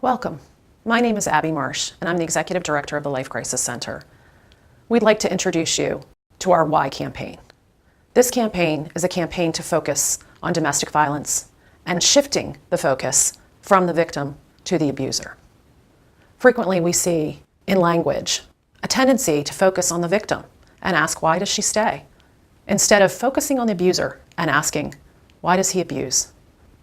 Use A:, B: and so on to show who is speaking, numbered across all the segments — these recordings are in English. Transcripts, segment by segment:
A: Welcome. My name is Abby Marsh, and I'm the Executive Director of the Life Crisis Center. We'd like to introduce you to our Why campaign. This campaign is a campaign to focus on domestic violence and shifting the focus from the victim to the abuser. Frequently, we see in language a tendency to focus on the victim and ask, why does she stay? Instead of focusing on the abuser and asking, why does he abuse?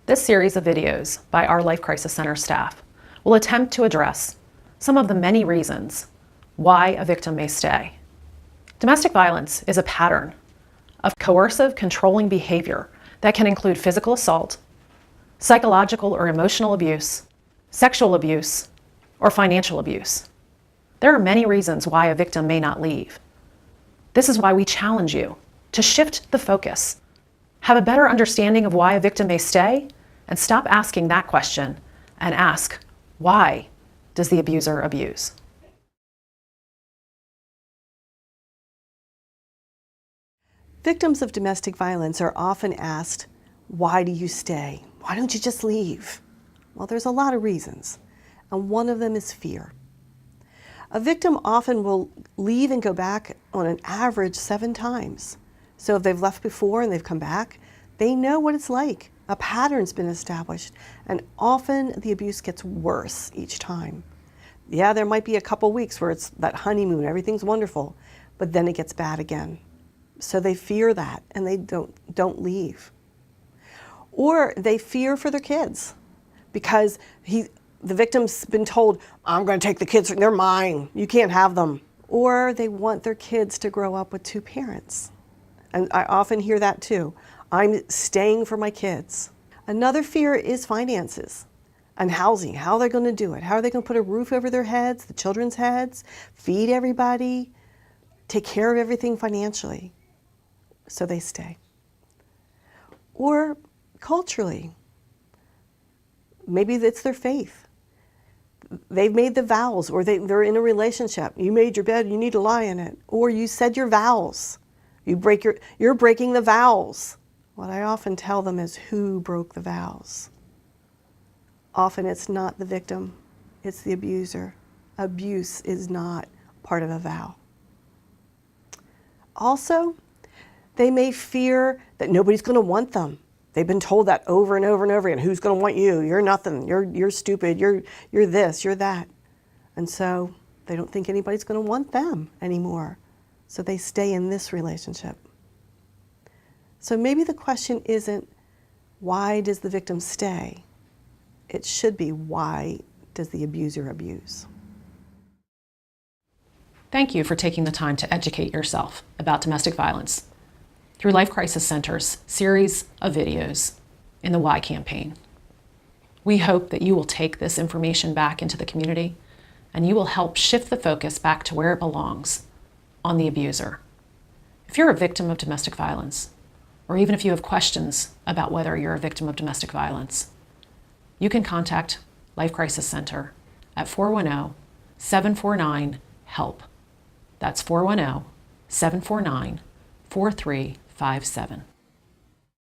A: This series of videos by our Life Crisis Center staff will attempt to address some of the many reasons why a victim may stay. Domestic violence is a pattern of coercive, controlling behavior that can include physical assault, psychological or emotional abuse, sexual abuse, or financial abuse. There are many reasons why a victim may not leave. This is why we challenge you to shift the focus, have a better understanding of why a victim may stay, and stop asking that question and ask, why does the abuser abuse?
B: Victims of domestic violence are often asked, why do you stay? Why don't you just leave? Well, there's a lot of reasons, and one of them is fear. A victim often will leave and go back on an average 7 times. So if they've left before and they've come back, they know what it's like. A pattern's been established, and often the abuse gets worse each time. Yeah, there might be a couple weeks where it's that honeymoon, everything's wonderful, but then it gets bad again. So they fear that, and they don't leave. Or they fear for their kids because the victim's been told, I'm going to take the kids, they're mine, you can't have them. Or they want their kids to grow up with 2 parents. And I often hear that too. I'm staying for my kids. Another fear is finances and housing. How are they going to do it? How are they going to put a roof over their heads, the children's heads, feed everybody, take care of everything financially? So they stay. Or culturally, maybe it's their faith. They've made the vows, or they're in a relationship. You made your bed, you need to lie in it. Or you said your vows. You're breaking the vows. What I often tell them is, who broke the vows? Often it's not the victim, it's the abuser. Abuse is not part of a vow. Also, they may fear that nobody's going to want them. They've been told that over and over and over again. Who's going to want you? You're nothing. You're stupid. You're this. You're that. And so they don't think anybody's going to want them anymore. So they stay in this relationship. So maybe the question isn't, why does the victim stay? It should be, why does the abuser abuse?
A: Thank you for taking the time to educate yourself about domestic violence through Life Crisis Center's series of videos in the Why campaign. We hope that you will take this information back into the community and you will help shift the focus back to where it belongs, on the abuser. If you're a victim of domestic violence, or even if you have questions about whether you're a victim of domestic violence, you can contact Life Crisis Center at 410-749-HELP. That's 410-749-4357.